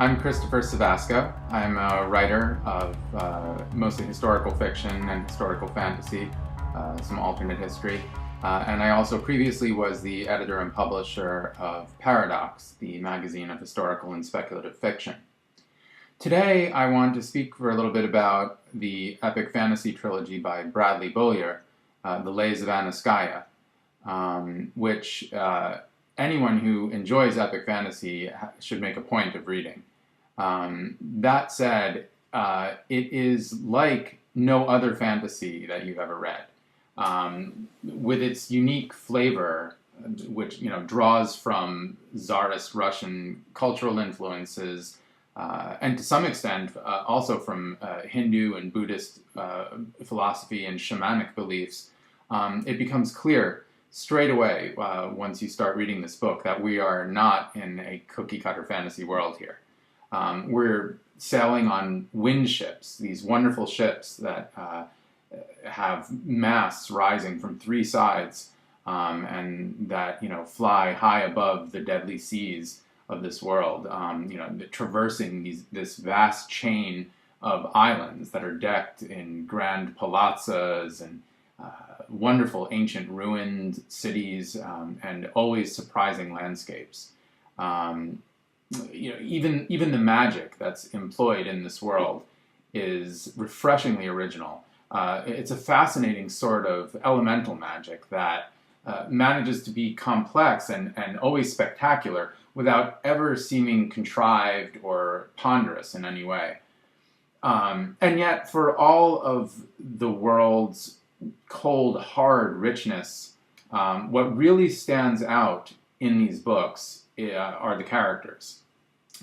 I'm Christopher Cevasco. I'm a writer of mostly historical fiction and historical fantasy, some alternate history. And I also previously was the editor and publisher of Paradox, the magazine of historical and speculative fiction. Today I want to speak for a little bit about the epic fantasy trilogy by Bradley Beaulieu, The Lays of Anuskaya, which anyone who enjoys epic fantasy should make a point of reading. That said, it is like no other fantasy that you've ever read, with its unique flavor, which draws from Tsarist Russian cultural influences, and to some extent also from Hindu and Buddhist philosophy and shamanic beliefs. It becomes clear straight away, once you start reading this book, that we are not in a cookie-cutter fantasy world here. We're sailing on wind ships, these wonderful ships that have masts rising from three sides, and that fly high above the deadly seas of this world, traversing this vast chain of islands that are decked in grand palazzas and wonderful ancient ruined cities, and always surprising landscapes. Even the magic that's employed in this world is refreshingly original. It's a fascinating sort of elemental magic that manages to be complex and always spectacular without ever seeming contrived or ponderous in any way. And yet, for all of the world's cold, hard richness, what really stands out in these books are the characters.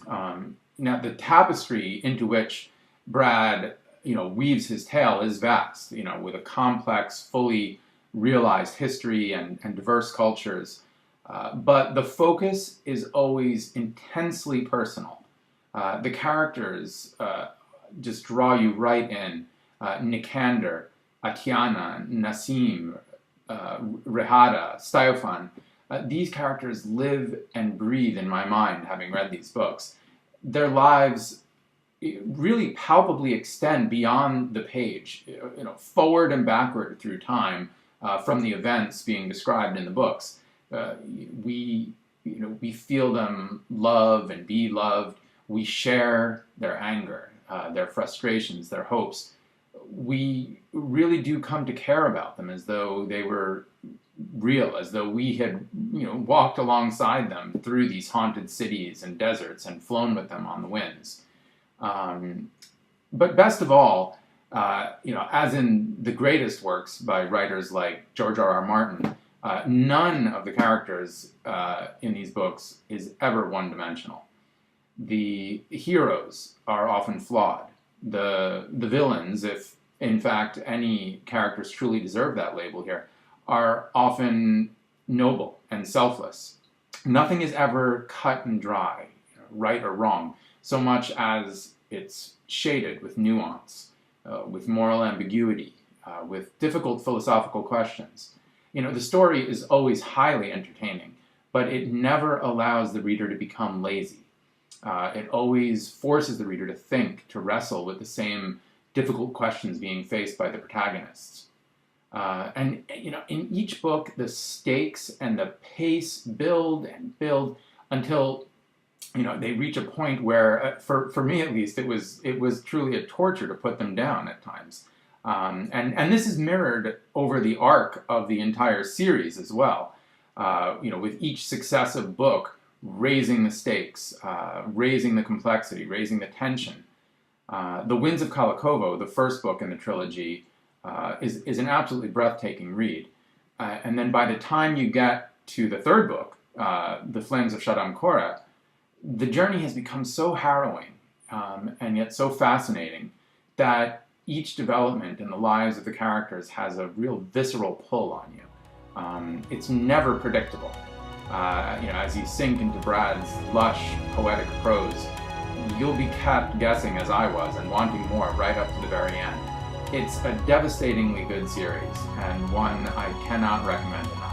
Now, the tapestry into which Brad, weaves his tale is vast, with a complex, fully realized history and diverse cultures. But the focus is always intensely personal. The characters just draw you right in. Nikandr, Atiana, Nasim, Rehada, Stefan. These characters live and breathe in my mind, having read these books. Their lives really palpably extend beyond the page, forward and backward through time, from the events being described in the books. We feel them love and be loved. We share their anger, their frustrations, their hopes. We really do come to care about them as though they were real, as though we had walked alongside them through these haunted cities and deserts and flown with them on the winds. But best of all, as in the greatest works by writers like George R.R. Martin, none of the characters in these books is ever one-dimensional. The heroes are often flawed. The villains, if in fact any characters truly deserve that label here, are often noble and selfless. Nothing is ever cut and dry, right or wrong, so much as it's shaded with nuance, with moral ambiguity, with difficult philosophical questions. The story is always highly entertaining, but it never allows the reader to become lazy. It always forces the reader to think, to wrestle with the same difficult questions being faced by the protagonists. And in each book, the stakes and the pace build and build until they reach a point where, for me at least, it was truly a torture to put them down at times. And this is mirrored over the arc of the entire series as well. With each successive book raising the stakes, raising the complexity, raising the tension. The Winds of Kalakovo, the first book in the trilogy, is an absolutely breathtaking read. And then by the time you get to the third book, The Flames of Shadam Khoreh, the journey has become so harrowing, and yet so fascinating, that each development in the lives of the characters has a real visceral pull on you. It's never predictable. As you sink into Brad's lush, poetic prose, you'll be kept guessing, as I was, and wanting more right up to the very end. It's a devastatingly good series, and one I cannot recommend enough.